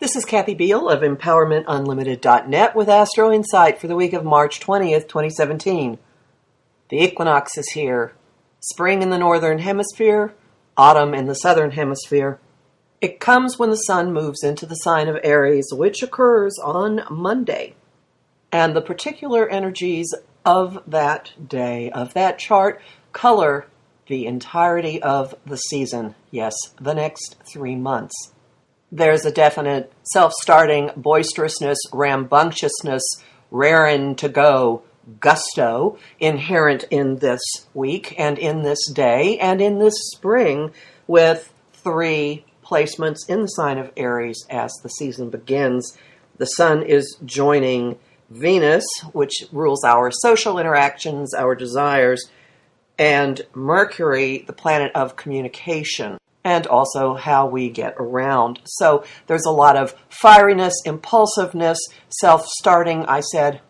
This is Kathy Beal of EmpowermentUnlimited.net with Astro-Insight for the week of March 20th, 2017. The equinox is here. Spring in the northern hemisphere, autumn in the southern hemisphere. It comes when the sun moves into the sign of Aries, which occurs on Monday. And the particular energies of that day, of that chart, color the entirety of the season. Yes, the next 3 months. There's a definite self-starting boisterousness, rambunctiousness, raring to go gusto inherent in this week and in this day and in this spring, with 3 placements in the sign of Aries as the season begins. The sun is joining Venus, which rules our social interactions, our desires, and Mercury, the planet of communication, and also how we get around. So there's a lot of fieriness, impulsiveness, self-starting. I said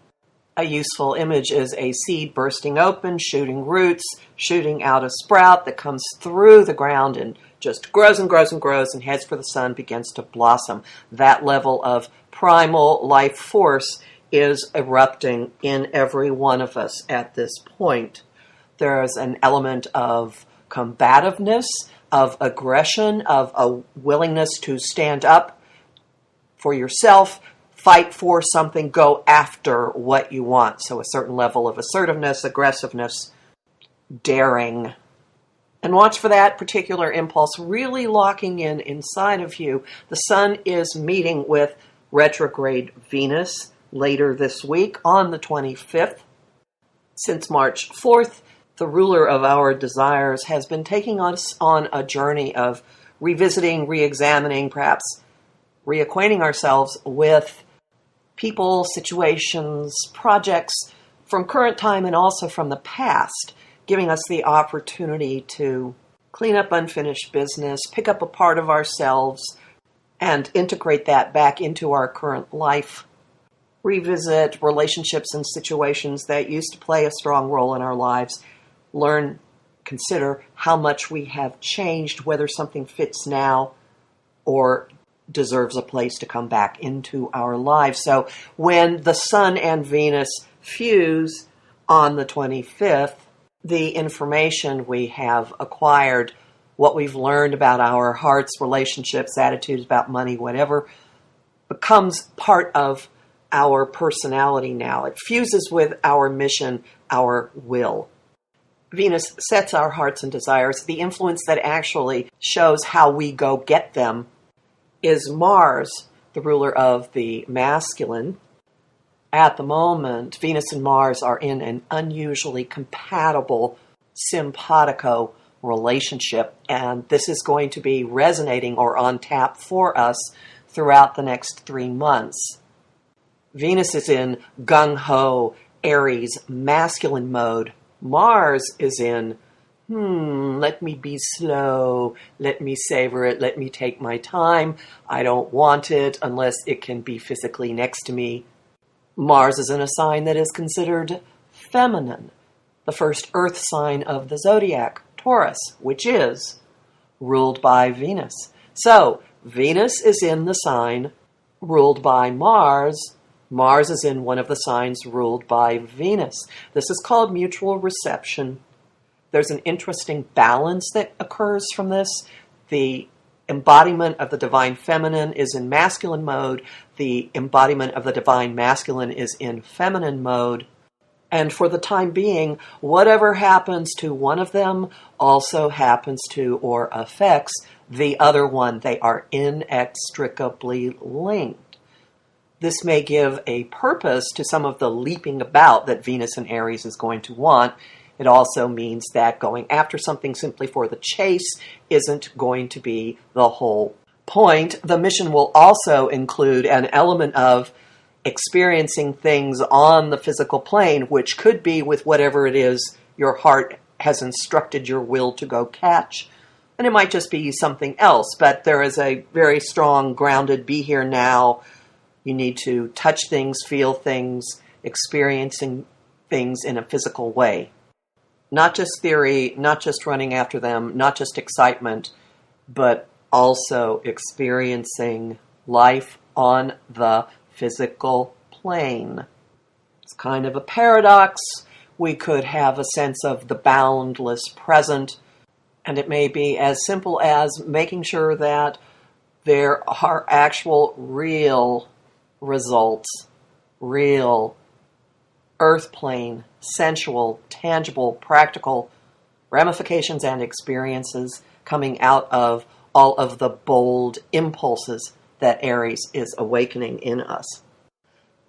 a useful image is a seed bursting open, shooting roots, shooting out a sprout that comes through the ground and just grows and grows and grows and heads for the sun, begins to blossom. That level of primal life force is erupting in every one of us at this point. There's an element of combativeness, of aggression, of a willingness to stand up for yourself, fight for something, go after what you want. So a certain level of assertiveness, aggressiveness, daring. And watch for that particular impulse really locking in inside of you. The sun is meeting with retrograde Venus later this week on the 25th. Since March 4th, the ruler of our desires has been taking us on a journey of revisiting, re-examining, perhaps reacquainting ourselves with people, situations, projects from current time and also from the past, giving us the opportunity to clean up unfinished business, pick up a part of ourselves, and integrate that back into our current life. Revisit relationships and situations that used to play a strong role in our lives. Learn, consider how much we have changed, whether something fits now or deserves a place to come back into our lives. So when the sun and Venus fuse on the 25th, the information we have acquired, what we've learned about our hearts, relationships, attitudes about money, whatever, becomes part of our personality now. It fuses with our mission, our will. Venus sets our hearts and desires. The influence that actually shows how we go get them is Mars, the ruler of the masculine. At the moment, Venus and Mars are in an unusually compatible simpatico relationship, and this is going to be resonating or on tap for us throughout the next 3 months. Venus is in gung-ho, Aries, masculine mode. Mars is in, let me be slow, let me savor it, let me take my time. I don't want it unless it can be physically next to me. Mars is in a sign that is considered feminine, the first earth sign of the zodiac, Taurus, which is ruled by Venus. So, Venus is in the sign ruled by Mars. Mars is in one of the signs ruled by Venus. This is called mutual reception. There's an interesting balance that occurs from this. The embodiment of the divine feminine is in masculine mode. The embodiment of the divine masculine is in feminine mode. And for the time being, whatever happens to one of them also happens to or affects the other one. They are inextricably linked. This may give a purpose to some of the leaping about that Venus and Aries is going to want. It also means that going after something simply for the chase isn't going to be the whole point. The mission will also include an element of experiencing things on the physical plane, which could be with whatever it is your heart has instructed your will to go catch. And it might just be something else, but there is a very strong, grounded, be here now. You need to touch things, feel things, experiencing things in a physical way. Not just theory, not just running after them, not just excitement, but also experiencing life, on the physical plane. It's kind of a paradox. We could have a sense of the boundless present, and it may be as simple as making sure that there are actual real results, real earth plane, sensual, tangible, practical ramifications and experiences coming out of all of the bold impulses that Aries is awakening in us.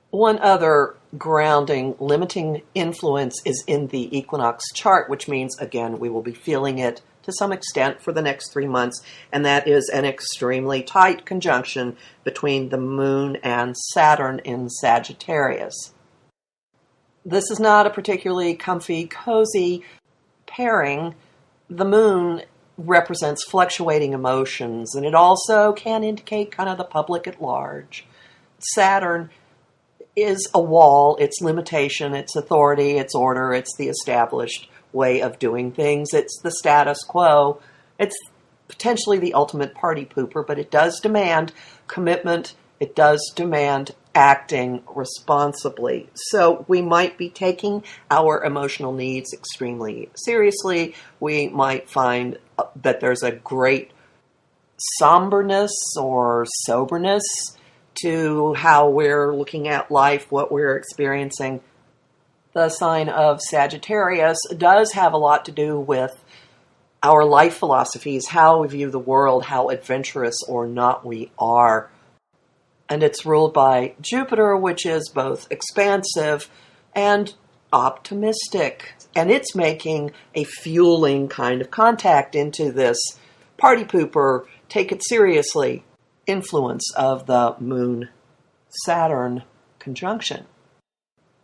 One other grounding, limiting influence is in the equinox chart, which means, again, we will be feeling it to some extent for the next 3 months, and that is an extremely tight conjunction between the moon and Saturn in Sagittarius. This is not a particularly comfy, cozy pairing. The moon represents fluctuating emotions, and it also can indicate kind of the public at large. Saturn is a wall, it's limitation, it's authority, it's order, it's the established way of doing things, it's the status quo, it's potentially the ultimate party pooper, but it does demand commitment, it does demand acting responsibly. So we might be taking our emotional needs extremely seriously. We might find that there's a great somberness or soberness to how we're looking at life, what we're experiencing. The sign of Sagittarius does have a lot to do with our life philosophies, how we view the world, how adventurous or not we are. And it's ruled by Jupiter, which is both expansive and optimistic. And it's making a fueling kind of contact into this party pooper, take it seriously influence of the Moon-Saturn conjunction.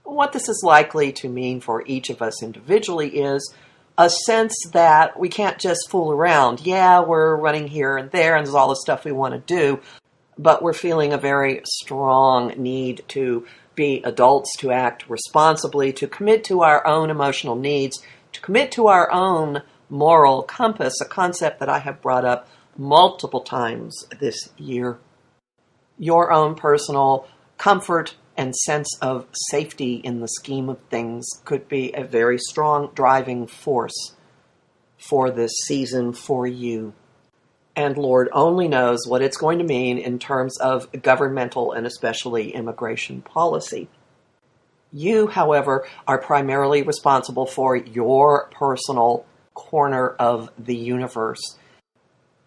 What this is likely to mean for each of us individually is a sense that we can't just fool around. Yeah, we're running here and there, and there's all the stuff we want to do, but we're feeling a very strong need to be adults, to act responsibly, to commit to our own emotional needs, to commit to our own moral compass, a concept that I have brought up multiple times this year. Your own personal comfort and sense of safety in the scheme of things could be a very strong driving force for this season for you. And Lord only knows what it's going to mean in terms of governmental and especially immigration policy. You, however, are primarily responsible for your personal corner of the universe.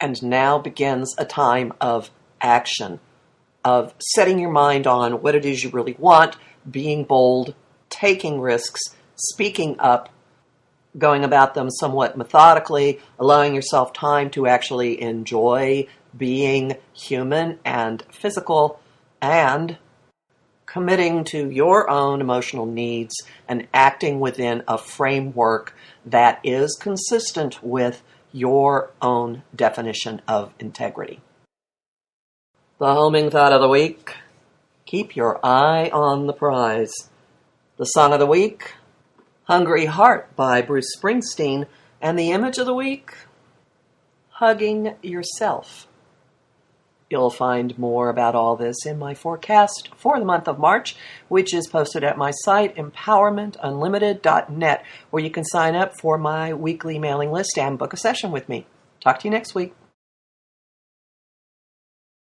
And now begins a time of action, of setting your mind on what it is you really want, being bold, taking risks, speaking up, going about them somewhat methodically, allowing yourself time to actually enjoy being human and physical, and committing to your own emotional needs and acting within a framework that is consistent with your own definition of integrity. The homing thought of the week: keep your eye on the prize. The song of the week: Hungry Heart by Bruce Springsteen. And the image of the week: hugging yourself. You'll find more about all this in my forecast for the month of March, which is posted at my site, empowermentunlimited.net, where you can sign up for my weekly mailing list and book a session with me. Talk to you next week.